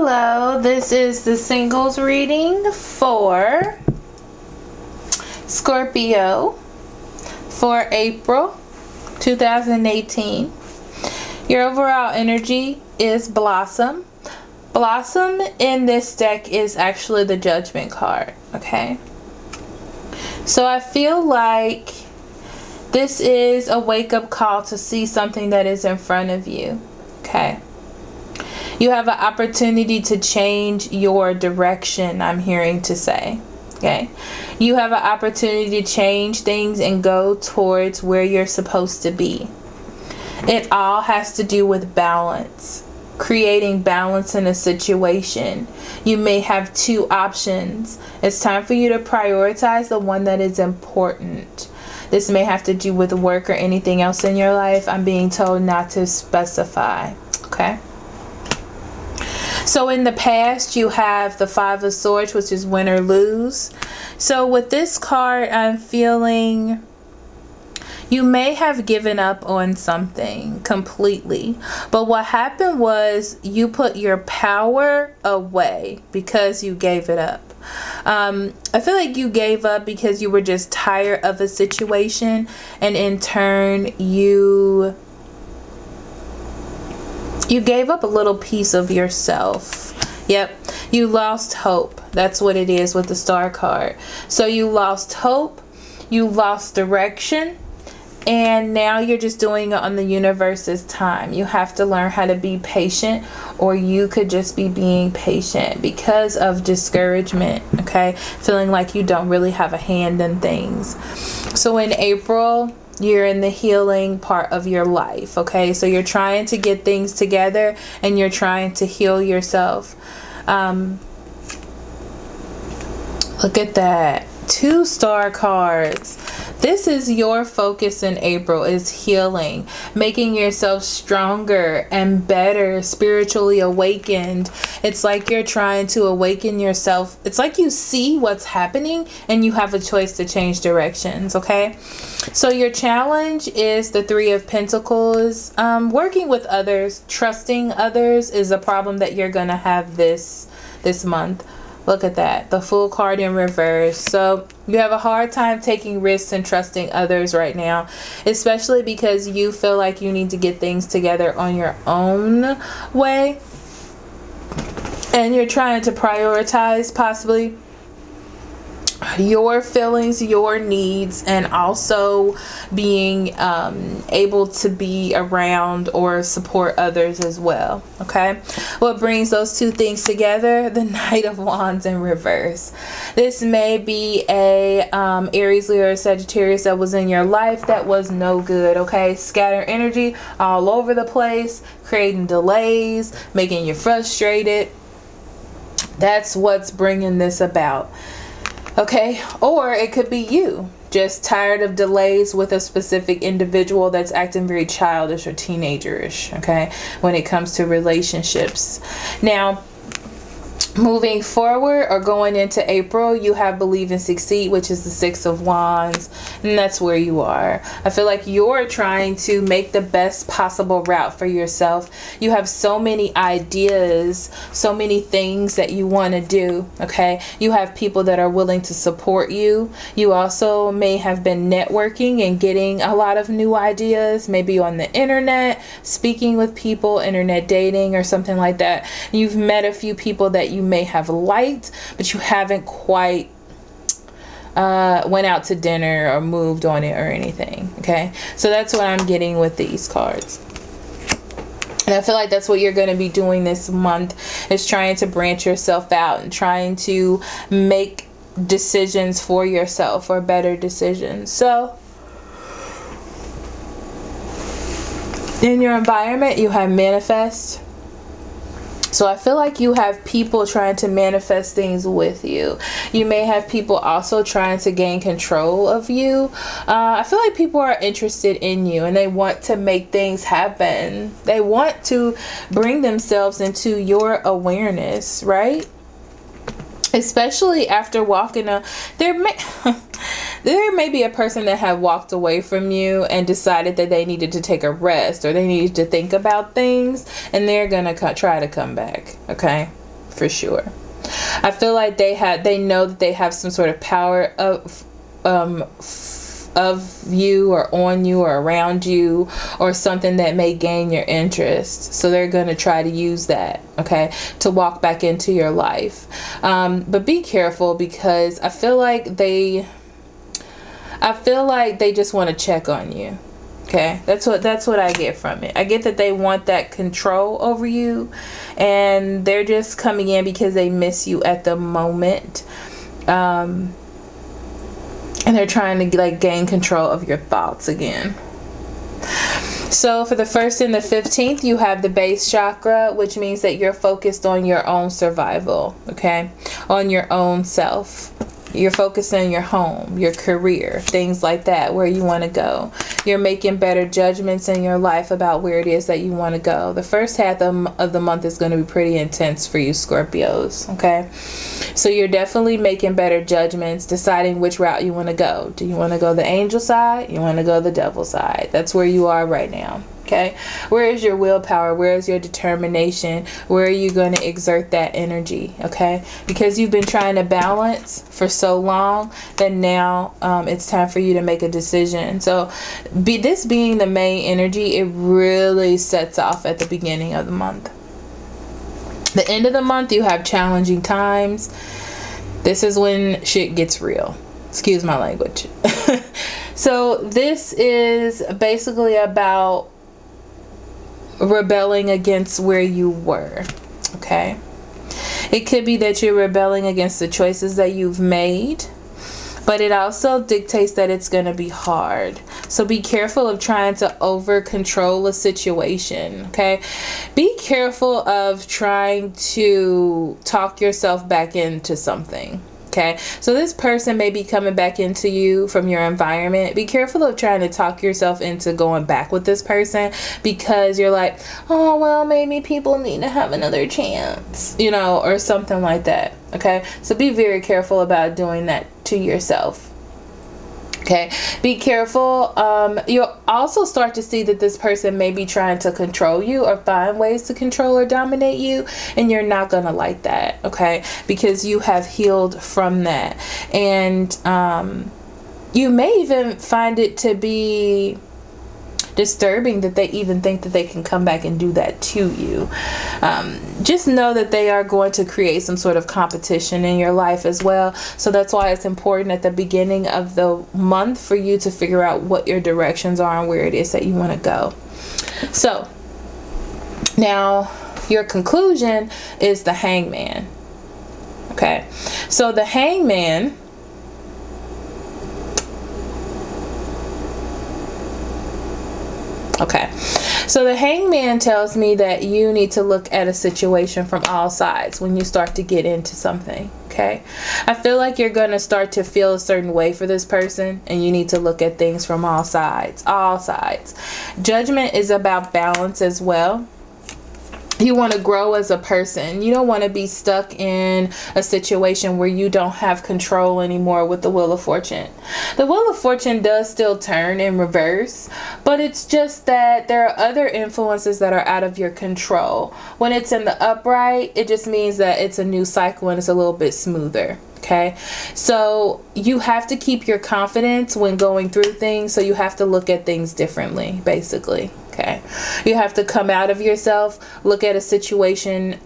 Hello, this is the singles reading for Scorpio for April 2018. Your overall energy is Blossom. Blossom in this deck is actually the Judgment card, okay? So I feel like this is a wake-up call to see something that is in front of you, okay? You have an opportunity to change your direction, I'm hearing to say, okay? You have an opportunity to change things and go towards where you're supposed to be. It all has to do with balance, creating balance in a situation. You may have two options. It's time for you to prioritize the one that is important. This may have to do with work or anything else in your life. I'm being told not to specify, okay? So in the past, you have the Five of Swords, which is win or lose. So with this card, I'm feeling you may have given up on something completely. But what happened was you put your power away because you gave it up. I feel like you gave up because you were just tired of a situation. And in turn, you gave up a little piece of yourself. Yep, you lost hope. That's what it is with the Star card. So you lost hope, you lost direction, and now you're just doing it on the universe's time. You have to learn how to be patient, or you could just be being patient because of discouragement, okay? Feeling like you don't really have a hand in things. So in April, you're in the healing part of your life, okay? So you're trying to get things together and you're trying to heal yourself. Look at that. 2 star cards. This is your focus in April, is healing, making yourself stronger and better, spiritually awakened. It's like you're trying to awaken yourself. It's like you see what's happening and you have a choice to change directions, okay? So your challenge is the 3 of Pentacles. Working with others, trusting others is a problem that you're gonna have this month. Look at that, the Fool card in reverse. So you have a hard time taking risks and trusting others right now, especially because you feel like you need to get things together on your own way. And you're trying to prioritize possibly your feelings, your needs, and also being able to be around or support others as well, okay? What brings those two things together? The Knight of Wands in reverse. This may be a Aries, Leo, or Sagittarius that was in your life that was no good, okay? Scattered energy all over the place, creating delays, making you frustrated. That's what's bringing this about. Okay, or it could be you just tired of delays with a specific individual that's acting very childish or teenagerish, okay, when it comes to relationships. Now, moving forward or going into April, you have Believe and Succeed, which is the 6 of Wands, and that's where you are. I feel like you're trying to make the best possible route for yourself. You have so many ideas, so many things that you want to do, okay? You have people that are willing to support you. You also may have been networking and getting a lot of new ideas, maybe on the internet, speaking with people, internet dating or something like that. You've met a few people that you may have liked, but you haven't quite went out to dinner or moved on it or anything, okay? So that's what I'm getting with these cards. And I feel like that's what you're going to be doing this month, is trying to branch yourself out and trying to make decisions for yourself, or better decisions. So in your environment, you have Manifest. So I feel like you have people trying to manifest things with you. You may have people also trying to gain control of you. I feel like people are interested in you and they want to make things happen. They want to bring themselves into your awareness, right? Especially after walking a... There may be a person that have walked away from you and decided that they needed to take a rest or they needed to think about things, and they're gonna try to come back, okay? for sure. I feel like they know that they have some sort of power of you or on you or around you, or something that may gain your interest. So they're going to try to use that, okay, to walk back into your life. But be careful, because I feel like they just want to check on you. Okay, that's what I get from it. I get that they want that control over you, and they're just coming in because they miss you at the moment. And they're trying to like gain control of your thoughts again. So for the 1st and the 15th, you have the base chakra, which means that you're focused on your own survival, okay? On your own self. You're focused on your home, your career, things like that, where you want to go. You're making better judgments in your life about where it is that you want to go. The first half of the month is going to be pretty intense for you Scorpios, okay? So you're definitely making better judgments, deciding which route you want to go. Do you want to go the angel side? You want to go the devil side? That's where you are right now. Okay, where is your willpower? Where is your determination? Where are you going to exert that energy? Okay, because you've been trying to balance for so long that now it's time for you to make a decision. So this being the main energy, it really sets off at the beginning of the month. The end of the month, you have challenging times. This is when shit gets real. Excuse my language. So this is basically about rebelling against where you were, okay? It could be that you're rebelling against the choices that you've made, but it also dictates that it's going to be hard. So be careful of trying to over control a situation, okay? Be careful of trying to talk yourself back into something. Okay, so this person may be coming back into you from your environment. Be careful of trying to talk yourself into going back with this person, because you're like, oh, well, maybe people need to have another chance, you know, or something like that. Okay, so be very careful about doing that to yourself. Okay, be careful. You'll also start to see that this person may be trying to control you or find ways to control or dominate you, and you're not going to like that, okay? Because you have healed from that. And you may even find it to be disturbing that they even think that they can come back and do that to you. Just know that they are going to create some sort of competition in your life as well. So that's why it's important at the beginning of the month for you to figure out what your directions are and where it is that you want to go. So now your conclusion is the Hangman. Okay, so the Hangman, okay, so the Hangman tells me that you need to look at a situation from all sides when you start to get into something, okay? I feel like you're going to start to feel a certain way for this person, and you need to look at things from all sides, all sides. Judgment is about balance as well. You want to grow as a person. You don't want to be stuck in a situation where you don't have control anymore with the Wheel of Fortune. The Wheel of Fortune does still turn in reverse, but it's just that there are other influences that are out of your control. When it's in the upright, it just means that it's a new cycle and it's a little bit smoother. Okay, so you have to keep your confidence when going through things. So you have to look at things differently, basically. Okay, you have to come out of yourself, look at a situation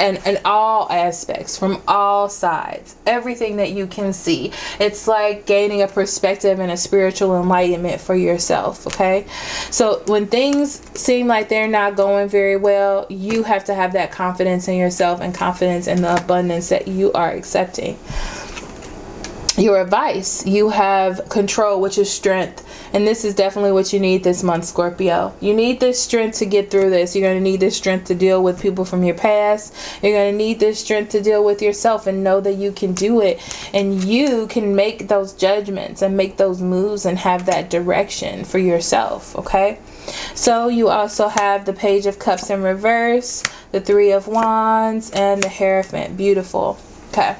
and all aspects, from all sides, everything that you can see. It's like gaining a perspective and a spiritual enlightenment for yourself. Okay, so when things seem like they're not going very well, you have to have that confidence in yourself and confidence in the abundance that you are accepting. Your advice, you have control, which is strength. And this is definitely what you need this month, Scorpio. You need this strength to get through this. You're going to need this strength to deal with people from your past. You're going to need this strength to deal with yourself and know that you can do it. And you can make those judgments and make those moves and have that direction for yourself, okay? So you also have the Page of Cups in reverse, the Three of Wands, and the Hierophant. Beautiful. Okay.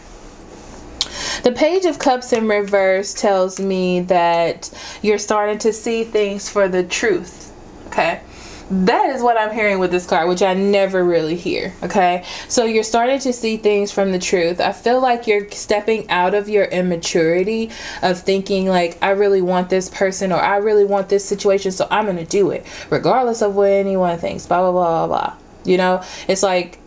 The Page of Cups in reverse tells me that you're starting to see things for the truth. Okay, that is what I'm hearing with this card, which I never really hear. Okay, so you're starting to see things from the truth. I feel like you're stepping out of your immaturity of thinking like, I really want this person, or I really want this situation, so I'm gonna do it regardless of what anyone thinks, blah blah blah blah blah. You know, it's like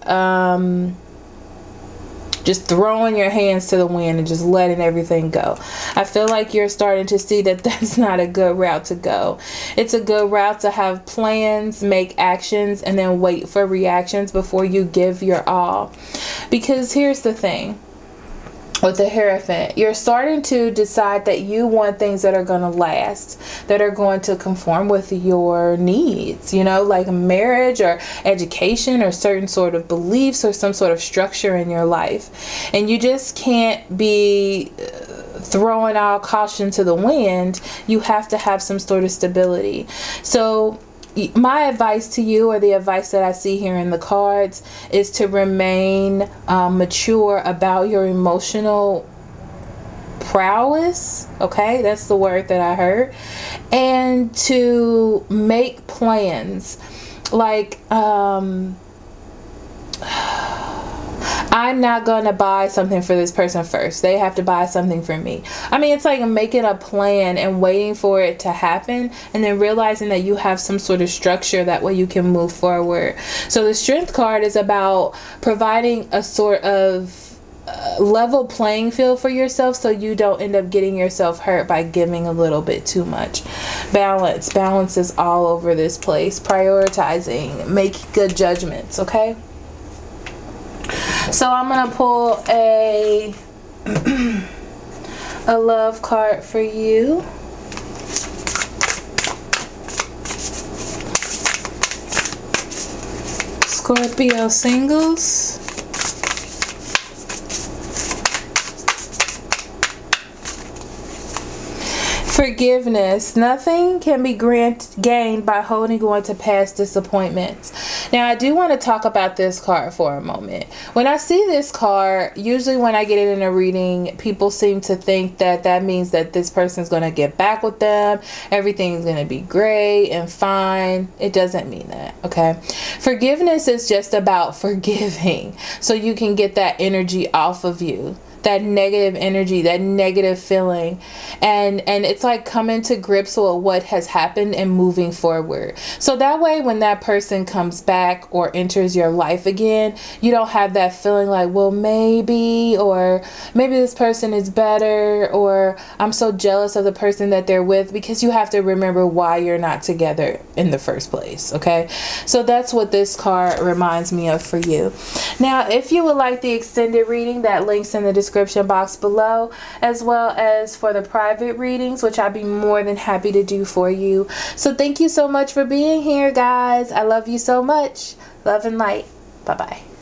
just throwing your hands to the wind and just letting everything go. I feel like you're starting to see that that's not a good route to go. It's a good route to have plans, make actions, and then wait for reactions before you give your all. Because here's the thing. With the Hierophant, you're starting to decide that you want things that are going to last, that are going to conform with your needs, you know, like marriage or education or certain sort of beliefs or some sort of structure in your life. And you just can't be throwing all caution to the wind. You have to have some sort of stability. So my advice to you, or the advice that I see here in the cards, is to remain mature about your emotional prowess. Okay, that's the word that I heard. And to make plans. Like, I'm not going to buy something for this person first. They have to buy something for me. I mean, it's like making a plan and waiting for it to happen, and then realizing that you have some sort of structure, that way you can move forward. So the Strength card is about providing a sort of level playing field for yourself, so you don't end up getting yourself hurt by giving a little bit too much. Balance is all over this place. Prioritizing, make good judgments. Okay, so I'm gonna pull a love card for you. Scorpio singles. Forgiveness. Nothing can be gained by holding on to past disappointments. Now, I do want to talk about this card for a moment. When I see this card, usually when I get it in a reading, people seem to think that that means that this person's going to get back with them. Everything's going to be great and fine. It doesn't mean that, okay? Forgiveness is just about forgiving, so you can get that energy off of you. That negative energy, that negative feeling, and it's like coming to grips with what has happened and moving forward. So that way, when that person comes back or enters your life again, you don't have that feeling like, well, maybe, or maybe this person is better, or I'm so jealous of the person that they're with, because you have to remember why you're not together in the first place. Okay, so that's what this card reminds me of for you. Now, if you would like the extended reading, that link's in the description box below, as well as for the private readings, which I'd be more than happy to do for you. So thank you so much for being here, guys. I love you so much. Love and light. Bye-bye.